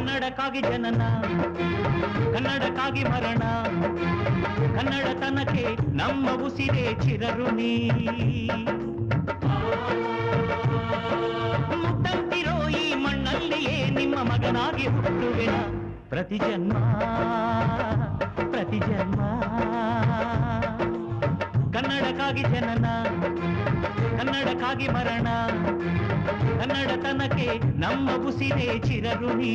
ಕನ್ನಡಕ್ಕಾಗಿ ಜನನ ಕನ್ನಡಕ್ಕಾಗಿ ಮರಣ ಕನ್ನಡತನಕ್ಕೆ ನಮ್ಮ ಉಸಿರೇ ಚಿರಋಣಿ ಮುಟ್ಟಂತಿರೋ ಈ ಮಣ್ಣಲ್ಲಿಯೇ ನಿಮ್ಮ ಮಗನಾಗಿ ಹುಟ್ಟುವೆನ ಪ್ರತಿ ಜನ್ಮ ಕನ್ನಡಕ್ಕಾಗಿ ಜನನ ಕನ್ನಡಕ್ಕಾಗಿ ಮರಣ ಕನ್ನಡತನಕ್ಕೆ ನಮ್ಮ ಉಸಿರೇ ಚಿರಋಣಿ